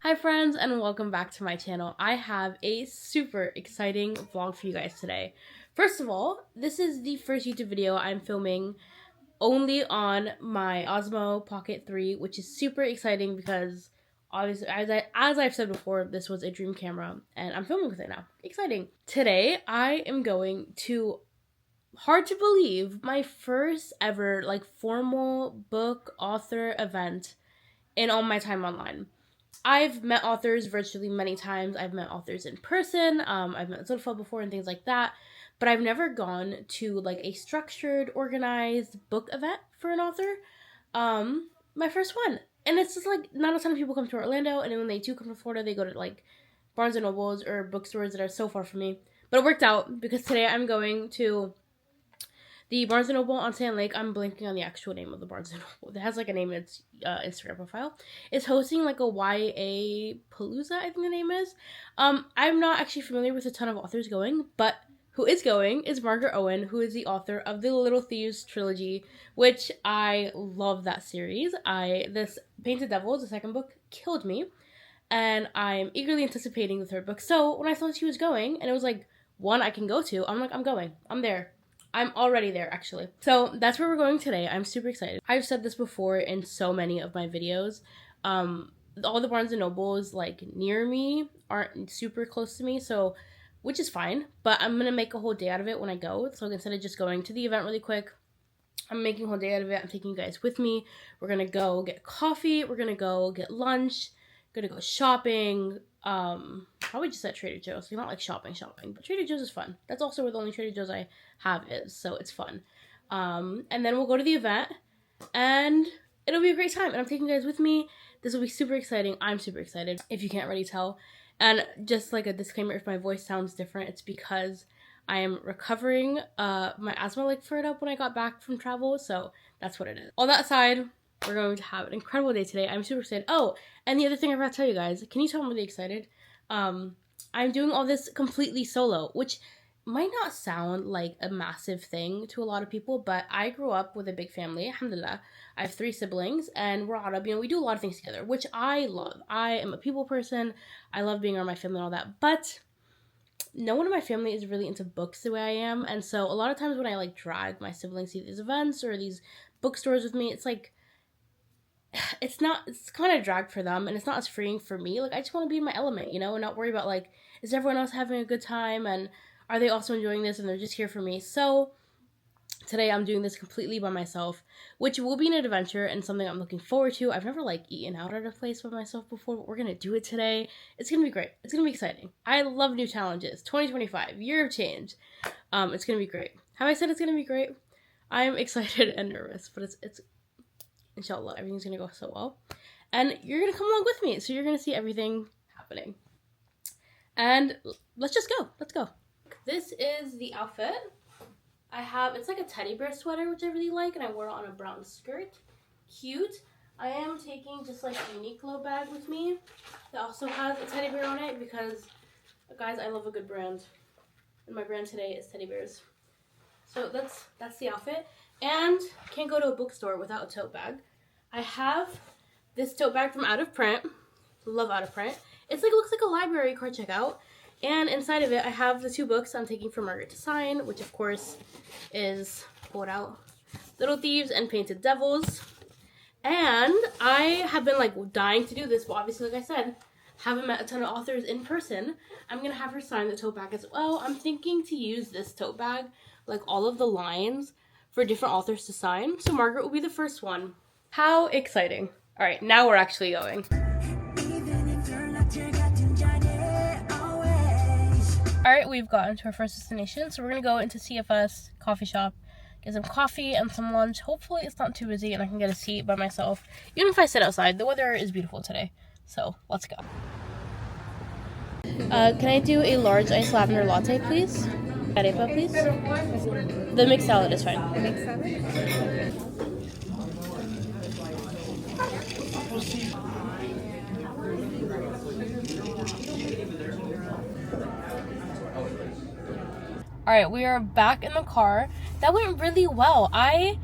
Hi friends, and welcome back to my channel. I have a super exciting vlog for you guys today. First of all, this is the first YouTube video I'm filming only on my Osmo Pocket 3, which is super exciting because obviously, as I've said before, this was a dream camera and I'm filming with it now. Exciting. Today, I am going to, hard to believe, my first ever formal book author event in all my time online. I've met authors virtually many times. I've met authors in person. I've met Zulfa before and things like that. But I've never gone to a structured, organized book event for an author. My first one. And it's just not a ton of people come to Orlando. And then when they do come to Florida, they go to Barnes & Nobles or bookstores that are so far from me. But it worked out because today I'm going to the Barnes & Noble on Sand Lake. I'm blanking on the actual name of the Barnes & Noble. It has a name in its Instagram profile. It's hosting a YA Palooza, I think the name is. I'm not actually familiar with a ton of authors going, but who is going is Margaret Owen, who is the author of the Little Thieves trilogy, which I love that series. This Painted Devils, the second book, killed me, and I'm eagerly anticipating the third book. So when I saw she was going, and it was one I can go to, I'm going. I'm there. I'm already there, actually. So that's where we're going today. I'm super excited. I've said this before in so many of my videos. All the Barnes & Nobles, near me aren't super close to me, so, which is fine. But I'm going to make a whole day out of it when I go. So instead of just going to the event really quick, I'm making a whole day out of it. I'm taking you guys with me. We're going to go get coffee. We're going to go get lunch. Going to go shopping. Probably just at Trader Joe's. So not shopping, but Trader Joe's is fun. That's also where the only Trader Joe's I have is, so it's fun. And then we'll go to the event, and it'll be a great time. And I'm taking you guys with me. This will be super exciting. I'm super excited, if you can't already tell. And just a disclaimer, if my voice sounds different, it's because I am recovering. My asthma flared up when I got back from travel, so that's what it is. All that aside, we're going to have an incredible day today. I'm super excited. Oh, and the other thing I forgot to tell you guys, can you tell I'm really excited? I'm doing all this completely solo, which might not sound like a massive thing to a lot of people, but I grew up with a big family, alhamdulillah. I have 3 siblings, and we're Arab, we do a lot of things together, which I love. I am a people person. I love being around my family and all that, but no one in my family is really into books the way I am, and so a lot of times when I drag my siblings to these events or these bookstores with me, it's it's kind of drag for them, and it's not as freeing for me. I just want to be in my element, and not worry about is everyone else having a good time, and are they also enjoying this, and they're just here for me. So today I'm doing this completely by myself, which will be an adventure and something I'm looking forward to. I've never eaten out at a place by myself before, but we're gonna do it today. It's gonna be great. It's gonna be exciting. I love new challenges. 2025, year of change. It's gonna be great. Have I said it's gonna be great? I'm excited and nervous, but it's inshallah, everything's gonna go so well. And you're gonna come along with me, so you're gonna see everything happening. And let's just go. Let's go. This is the outfit. It's a teddy bear sweater, which I really like, and I wore it on a brown skirt. Cute. I am taking just a Uniqlo bag with me that also has a teddy bear on it because, guys, I love a good brand. And my brand today is teddy bears. So that's the outfit. And can't go to a bookstore without a tote bag. I have this tote bag from Out of Print. Love Out of Print. It looks like a library card checkout. And inside of it, I have the 2 books I'm taking for Margaret to sign, which of course is, pull it out, Little Thieves and Painted Devils. And I have been dying to do this, but obviously, like I said, haven't met a ton of authors in person. I'm going to have her sign the tote bag as well. I'm thinking to use this tote bag, all of the lines, for different authors to sign. So Margaret will be the first one. How exciting. All right, now we're actually going. All right, we've gotten to our first destination. So we're going to go into CFS coffee shop, get some coffee and some lunch. Hopefully it's not too busy and I can get a seat by myself. Even if I sit outside, the weather is beautiful today. So let's go. Can I do a large iced lavender latte, please? Arepa, please. The mixed salad is fine. The mixed salad? Alright, we are back in the car. That went really well. I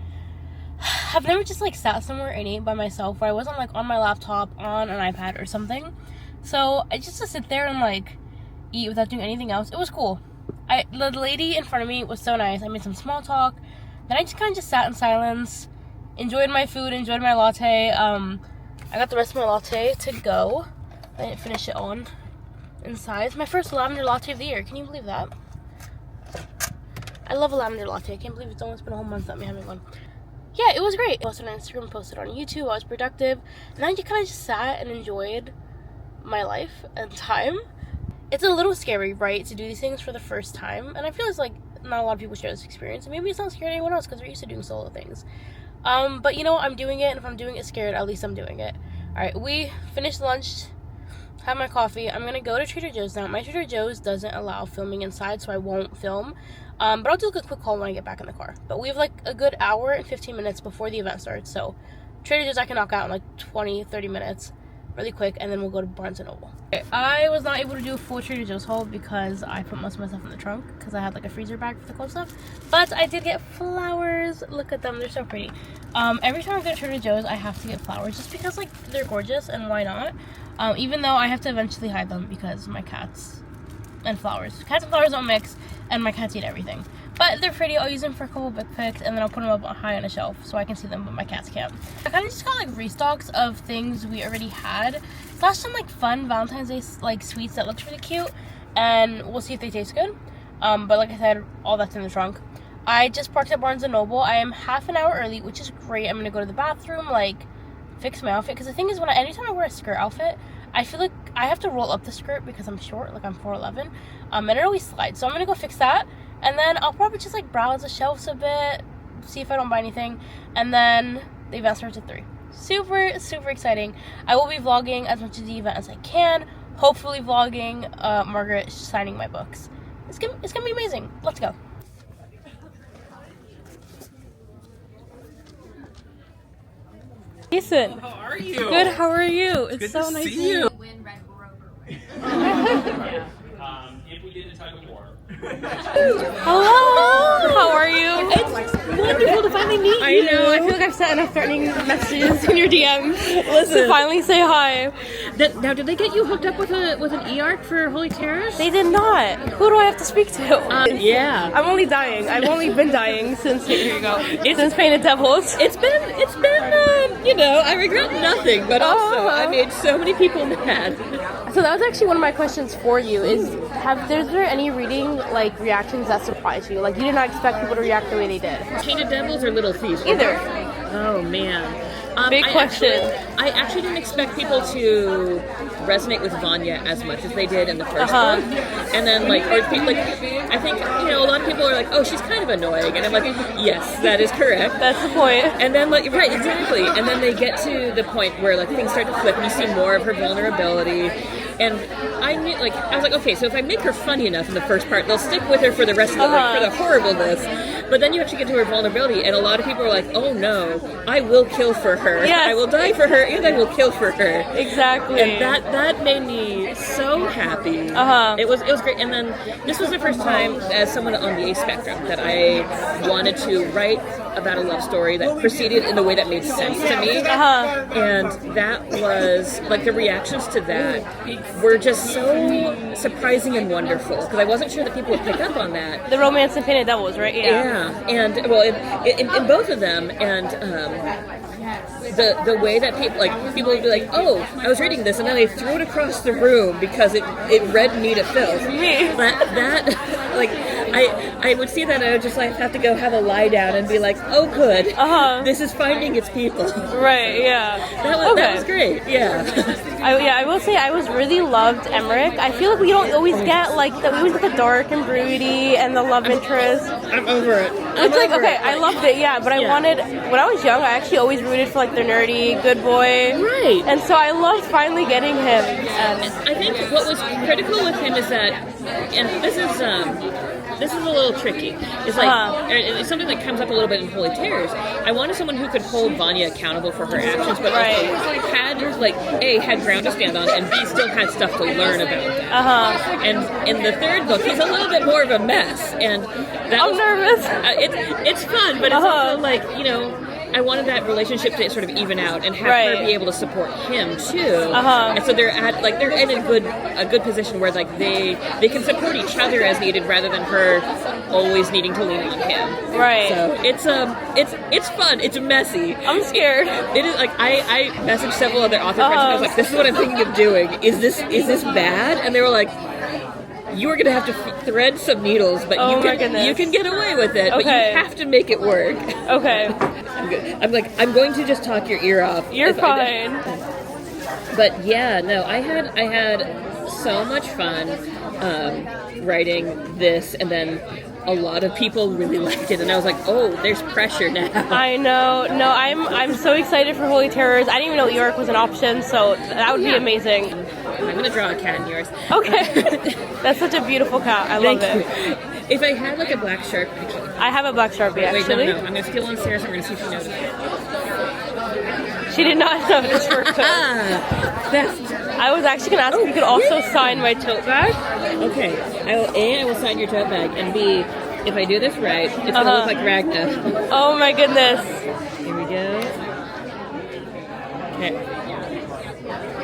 have never just sat somewhere and ate by myself where I wasn't on my laptop, on an iPad or something. So I just to sit there and like eat without doing anything else. It was cool. The lady in front of me was so nice. I made some small talk. Then I just kind of just sat in silence, enjoyed my food, enjoyed my latte. I got the rest of my latte to go. I didn't finish it on inside. It's my first lavender latte of the year. Can you believe that? I love a lavender latte. I can't believe it's almost been a whole month that me having one. Yeah, it was great. I posted on Instagram, posted on YouTube. I was productive. And I just kind of just sat and enjoyed my life and time. It's a little scary, right, to do these things for the first time. And I feel it's like not a lot of people share this experience. And maybe it's not scary to anyone else because they're used to doing solo things. But you know, I'm doing it. And if I'm doing it scared, at least I'm doing it. All right, we finished lunch. Have my coffee. I'm gonna go to Trader Joe's now. My Trader Joe's doesn't allow filming inside, so I won't film. But I'll do like a quick haul when I get back in the car. But we have like a good hour and 15 minutes before the event starts. So Trader Joe's I can knock out in like 20, 30 minutes really quick, and then we'll go to Barnes & Noble. Okay, I was not able to do a full Trader Joe's haul because I put most of my stuff in the trunk because I had like a freezer bag for the cold stuff. But I did get flowers. Look at them. They're so pretty. Every time I go to Trader Joe's, I have to get flowers just because like they're gorgeous and why not? Even though I have to eventually hide them because my cats and flowers. Cats and flowers don't mix, and my cats eat everything. But they're pretty. I'll use them for a couple big pics, and then I'll put them up high on a shelf so I can see them, but my cats can't. I kind of just got like restocks of things we already had. Slash some like fun Valentine's Day like sweets that looked really cute, and we'll see if they taste good. But like I said, all that's in the trunk. I just parked at Barnes & Noble. I am half an hour early, which is great. I'm gonna go to the bathroom, like fix my outfit, because the thing is, anytime I wear a skirt outfit, I feel like I have to roll up the skirt because I'm short, like I'm 4'11", and it always slides. So I'm gonna go fix that, and then I'll probably just like browse the shelves a bit, see if I don't buy anything, and then the event starts at 3. Super, super exciting. I will be vlogging as much of the event as I can. Hopefully vlogging Margaret signing my books. It's gonna be amazing. Let's go. Jason. How are you? Good, how are you? It's good so to nice see to you. If we did a tug of war. Hello! How are you? It's wonderful to finally meet you. I know, I feel like I've sent enough threatening messages in your DM to finally say hi. Now, did they get you hooked up with an e-arc for Holy Terrace? They did not. Who do I have to speak to? Yeah. I'm only dying. I've only been dying since, here you go, since Painted Devils. It's been you know, I regret nothing, but also I made so many people mad. So that was actually one of my questions for you, is is there any reading like reactions that surprised you? Like you did not expect people to react the way they did? Painted Devils or Little Thieves? Either. Oh man. Big question. I actually didn't expect people to resonate with Vanya as much as they did in the first one. And then like I think, you know, a lot of people are like, oh, she's kind of annoying. And I'm like, yes, that is correct. That's the point. And then like, right, exactly. And then they get to the point where like things start to flip and you see more of her vulnerability. And I knew, like, I was like, okay, so if I make her funny enough in the first part, they'll stick with her for the rest of the, like, for the horribleness. But then you actually get to her vulnerability, and a lot of people are like, oh no, I will kill for her. Yes. I will die for her, and I will kill for her. Exactly. And that made me so happy. It was great. And then this was the first time, as someone on the A spectrum, that I wanted to write about a love story that proceeded in a way that made sense to me. And that was, like, the reactions to that were just so surprising and wonderful, because I wasn't sure that people would pick up on that. The romance in Painted Devils, right? Yeah, and well, in both of them, and the way that people would be like, oh, I was reading this, and then they threw it across the room because it read me to filth. That like I would see that, and I would just like have to go have a lie down and be like, oh good, this is finding its people. Right. Yeah. That was great. Yeah. I will say I was really loved Emmerich. I feel like we don't always get like that. We always get the dark and broody and the love interest. I'm over it. It's like, okay, I loved it, yeah, but I wanted, when I was young, I actually always rooted for like the nerdy, good boy. Right. And so I loved finally getting him. I think what was critical with him is that, and this is a little tricky. It's like it's something that comes up a little bit in Holy Terrors. I wanted someone who could hold Vanya accountable for her actions, but also had ground to stand on, and B, still had stuff to learn about that. And in the third book, he's a little bit more of a mess, and I'm nervous. It's fun, but it's also like, you know, I wanted that relationship to sort of even out and have her be able to support him too. And so they're in a good position where like they can support each other as needed rather than her always needing to lean on him. Right. So it's fun. It's messy. I'm scared. It is like I messaged several other author friends and I was like, this is what I'm thinking of doing. Is this bad? And they were like, you are going to have to thread some needles, but you can get away with it, but you have to make it work. Okay. I'm going to just talk your ear off. You're fine. But yeah, no, I had so much fun writing this, and then a lot of people really liked it, and I was like, oh, there's pressure now. I know. No, I'm so excited for Holy Terrors. I didn't even know York was an option, so that would be amazing. I'm going to draw a cat in yours. Okay. That's such a beautiful cat. I love it. If I had like a black Sharpie. I have a black Sharpie, actually. Wait, no. I'm going to steal one Sarah's. I'm going to see if she knows it. She did not notice for a Best. I was actually going to ask if you could also sign my tote bag. Okay. I will sign your tote bag, and B, if I do this right, it's going to look like Ragna. Oh my goodness. Here we go. Okay.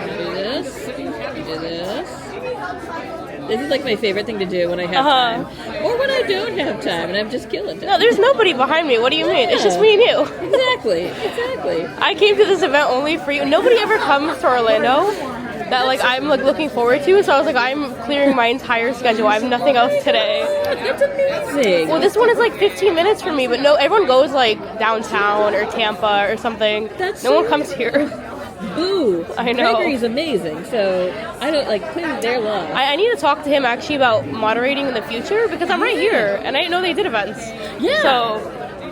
Do this. Do this. This is like my favorite thing to do when I have time. Or when I don't have time and I'm just killing time. No, there's nobody behind me. What do you mean? It's just me and you. Exactly. I came to this event only for you. Nobody ever comes to Orlando that like I'm like looking forward to, so I was like, I'm clearing my entire schedule. I have nothing else today. That's amazing. Well, this one is like 15 minutes for me, but no, everyone goes like downtown or Tampa or something. No one comes here. Boo! I know. Gregory's amazing, so I don't like clearly their love. I need to talk to him actually about moderating in the future because I'm right here and I didn't know they did events. Yeah. So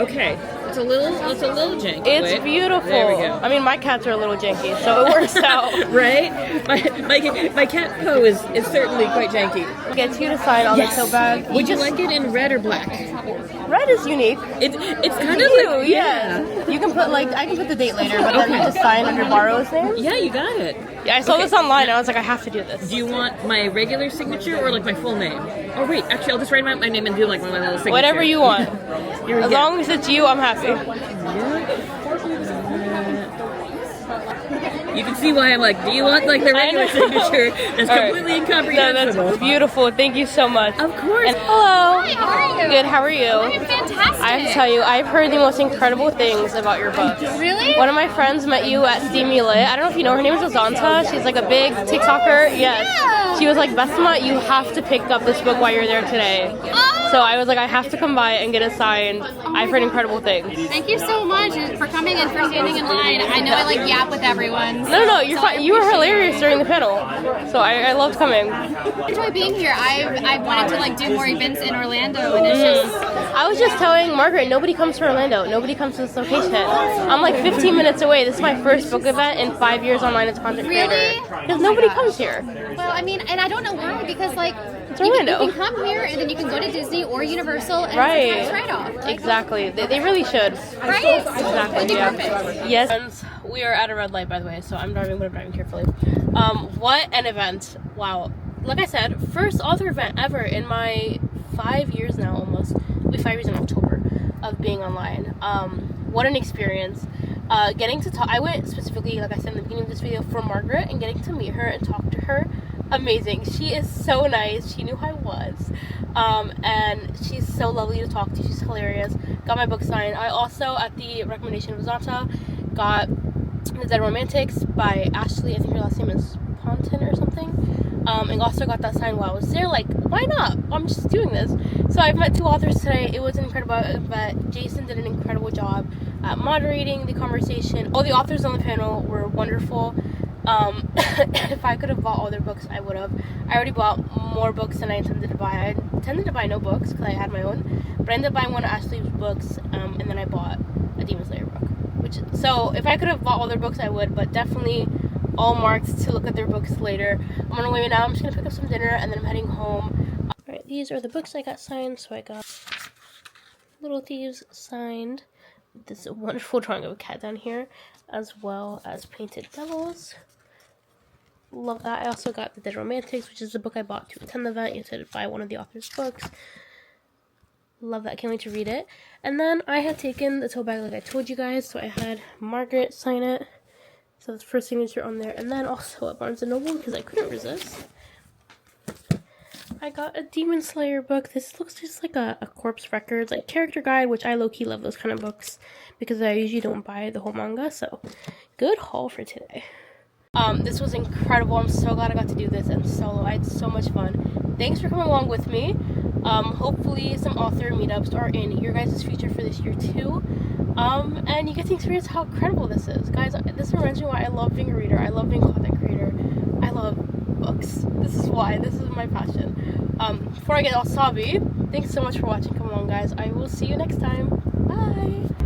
okay, it's a little janky. It's Wait. beautiful. There we go. I mean, my cats are a little janky, so it works out. Right? My cat Poe is certainly quite janky. Gets you to sign on the tote bag. Would you like it in red or black? Red is unique. It's kind of like yeah. You can put like I can put the date later, but then you just sign under Borrow's name. Yeah, you got it. Yeah, I saw this online. And I was like, I have to do this. Do you want my regular signature or like my full name? Oh wait, actually, I'll just write my name and do like my little signature. Whatever you want. As long as it's you, I'm happy. You can see why I'm like, do you want like the regular signature? That's completely incomprehensible. No, that's beautiful. Thank you so much. Of course. And hello. Hi, how are you? Good, how are you? I'm fantastic. I have to tell you, I've heard the most incredible things about your book. Really? One of my friends met you at Steamy Lit. I don't know if you know her name is Azanta. She's like a big TikToker. Yes. Yeah. She was like, Bestima, you have to pick up this book while you're there today. Oh. So I was like, I have to come by and get it signed. I've heard incredible things. Thank you so much for coming and for standing in line. I know I like yap with everyone. No, you're fine. You were hilarious during the panel. So I loved coming. I enjoy being here. I wanted to like do more events in Orlando, and it's just. I was just telling Margaret, nobody comes to Orlando. Nobody comes to this location. I'm like 15 minutes away. This is my first book event in 5 years online as a content creator. Really? Because nobody comes here. Well, I mean, and I don't know why, because like It's you Orlando. can come here and then you can go to Disney or Universal and Right. it's a nice write-off. Like, Exactly. They really should. right? Exactly. It'd be Yeah. perfect. Yes. Friends, we are at a red light, by the way, so I'm driving carefully. What an event! Wow. Like I said, first author event ever in my 5 years now, almost. It'll be 5 years in October of being online. What an experience! Getting to talk. I went specifically, like I said in the beginning of this video, for Margaret and getting to meet her and talk to her. Amazing. She is so nice. She knew who I was. And she's so lovely to talk to. She's hilarious. Got my book signed. I also, at the recommendation of Zata, got The Dead Romantics by Ashley, I think her last name is Poston or something. And also got that signed while I was there. Like, why not? I'm just doing this. So I've met two authors today. It was an incredible event. Jason did an incredible job at moderating the conversation. All the authors on the panel were wonderful. If I could have bought all their books, I would have. I already bought more books than I intended to buy. I intended to buy no books because I had my own, but I ended up buying one of Ashley's books, and then I bought a Demon Slayer book. So if I could have bought all their books, I would, but definitely all marked to look at their books later. I'm on my way now. I'm just gonna pick up some dinner, and then I'm heading home. Alright, these are the books I got signed. So I got Little Thieves signed. This wonderful drawing of a cat down here, as well as Painted Devils. Love that. I also got The Dead Romantics, which is the book I bought to attend the event. You had to buy one of the author's books. Love that. Can't wait to read it. And then I had taken the tote bag like I told you guys, so I had Margaret sign it. So that's first signature on there. And then also at Barnes & Noble, because I couldn't resist, I got a Demon Slayer book. This looks just like a corpse records, like character guide, which I low-key love those kind of books because I usually don't buy the whole manga. So good haul for today. This was incredible. I'm so glad I got to do this and solo. I had so much fun. Thanks for coming along with me. Hopefully some author meetups are in your guys' future for this year too. And you get to experience how incredible this is. Guys, this reminds me why I love being a reader. I love being a content creator. I love books. This is why. This is my passion. Before I get all sobby, thanks so much for watching. Come along, guys. I will see you next time. Bye!